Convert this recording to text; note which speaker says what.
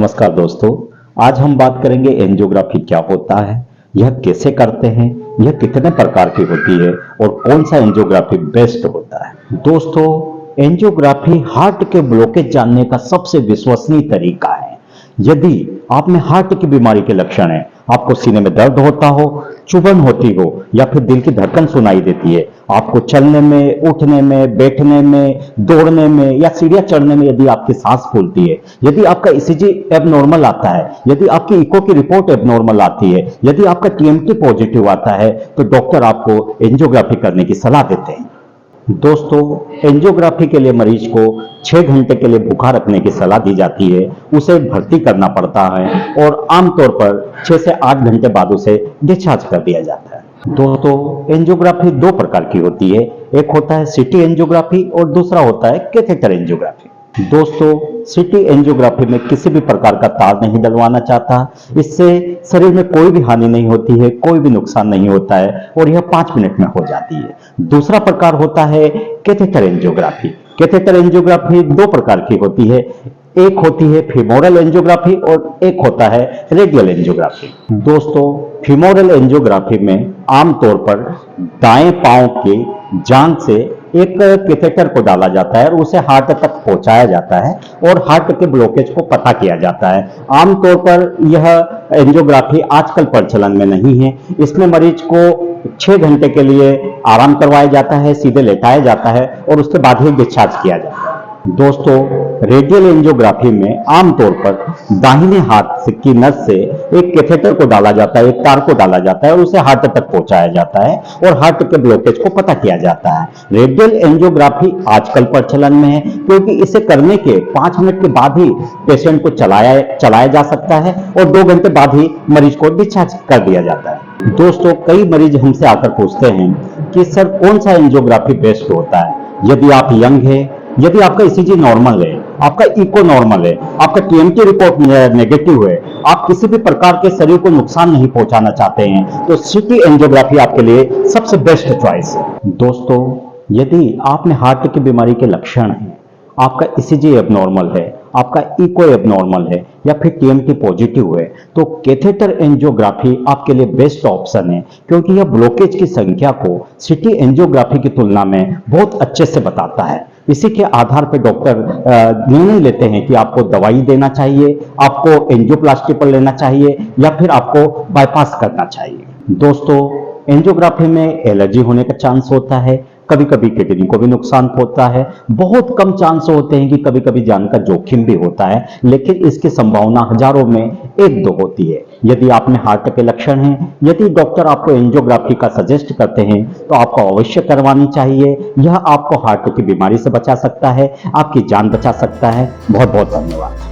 Speaker 1: नमस्कार दोस्तों, आज हम बात करेंगे एंजियोग्राफी क्या होता है, यह कैसे करते हैं, यह कितने प्रकार की होती है और कौन सा एंजियोग्राफी बेस्ट होता है। दोस्तों, एंजियोग्राफी हार्ट के ब्लॉकेज जानने का सबसे विश्वसनीय तरीका है। यदि आप में हार्ट की बीमारी के लक्षण है, आपको सीने में दर्द होता हो, चुभन होती हो या फिर दिल की धड़कन सुनाई देती है, आपको चलने में, उठने में, बैठने में, दौड़ने में या सीढ़ियां चढ़ने में यदि आपकी सांस फूलती है, यदि आपका ईसीजी एबनॉर्मल आता है, यदि आपकी इको की रिपोर्ट एबनॉर्मल आती है, यदि आपका टीएमटी पॉजिटिव आता है, तो डॉक्टर आपको एंजियोग्राफी करने की सलाह देते हैं। दोस्तों, एंजियोग्राफी के लिए मरीज को 6 घंटे के लिए भूखा रखने की सलाह दी जाती है, उसे भर्ती करना पड़ता है और आमतौर पर 6 से 8 घंटे बाद उसे डिस्चार्ज कर दिया जाता है। दोस्तों, एंजियोग्राफी 2 प्रकार की होती है, एक होता है सिटी एंजियोग्राफी और दूसरा होता है कैथेटर एंजियोग्राफी। दोस्तों, सिटी एंजियोग्राफी में किसी भी प्रकार का तार नहीं डलवाना चाहता, इससे शरीर में कोई भी हानि नहीं होती है, कोई भी नुकसान नहीं होता है और यह 5 मिनट में हो जाती है। दूसरा प्रकार होता है कैथेटर एंजियोग्राफी। कैथेटर एंजियोग्राफी 2 प्रकार की होती है, एक होती है फीमोरल एंजियोग्राफी और एक होता है रेडियल एंजियोग्राफी। दोस्तों, फीमोरल एंजियोग्राफी में आमतौर पर दाएं पांव की जांघ से एक कैथेटर को डाला जाता है और उसे हार्ट तक पहुंचाया जाता है और हार्ट के ब्लॉकेज को पता किया जाता है। आमतौर पर यह एंजियोग्राफी आजकल प्रचलन में नहीं है। इसमें मरीज को 6 घंटे के लिए आराम करवाया जाता है, सीधे लेटाया जाता है और उसके बाद ही डिस्चार्ज किया जाता है। दोस्तों, रेडियल एंजियोग्राफी में आमतौर पर दाहिने हाथ की नस से एक कैथेटर को डाला जाता है, एक तार को डाला जाता है और उसे हार्ट तक पहुंचाया जाता है और हार्ट के ब्लॉकेज को पता किया जाता है। रेडियल एंजियोग्राफी आजकल प्रचलन में है क्योंकि इसे करने के 5 मिनट के बाद ही पेशेंट को चलाया जा सकता है और 2 घंटे बाद ही मरीज को डिस्चार्ज कर दिया जाता है। दोस्तों, कई मरीज हमसे आकर पूछते हैं कि सर कौन सा एंजियोग्राफी बेस्ट होता है। यदि आप यंग है, यदि आपका ईसीजी नॉर्मल है, आपका इको नॉर्मल है, आपका टीएमटी रिपोर्ट नेगेटिव है, आप किसी भी प्रकार के शरीर को नुकसान नहीं पहुंचाना चाहते हैं, तो सिटी एंजियोग्राफी आपके लिए सबसे बेस्ट चॉइस है। दोस्तों, यदि आप में हार्ट की बीमारी के लक्षण हैं, आपका ईसीजी एबनॉर्मल है, आपका इको एबनॉर्मल है या फिर टीएमटी पॉजिटिव है, तो कैथेटर एंजियोग्राफी आपके लिए बेस्ट ऑप्शन है क्योंकि यह ब्लॉकेज की संख्या को सिटी एंजियोग्राफी की तुलना में बहुत अच्छे से बताता है। इसी के आधार पर डॉक्टर निर्णय लेते हैं कि आपको दवाई देना चाहिए, आपको एंजियोप्लास्टी पर लेना चाहिए या फिर आपको बाईपास करना चाहिए। दोस्तों, एंजियोग्राफी में एलर्जी होने का चांस होता है, कभी कभी किडनी को भी नुकसान होता है, बहुत कम चांस होते हैं कि कभी कभी जान का जोखिम भी होता है, लेकिन इसकी संभावना हजारों में 1-2 होती है। यदि आप में हार्ट के लक्षण हैं, यदि डॉक्टर आपको एंजियोग्राफी का सजेस्ट करते हैं तो आपको अवश्य करवानी चाहिए। यह आपको हार्ट की बीमारी से बचा सकता है, आपकी जान बचा सकता है। बहुत बहुत धन्यवाद।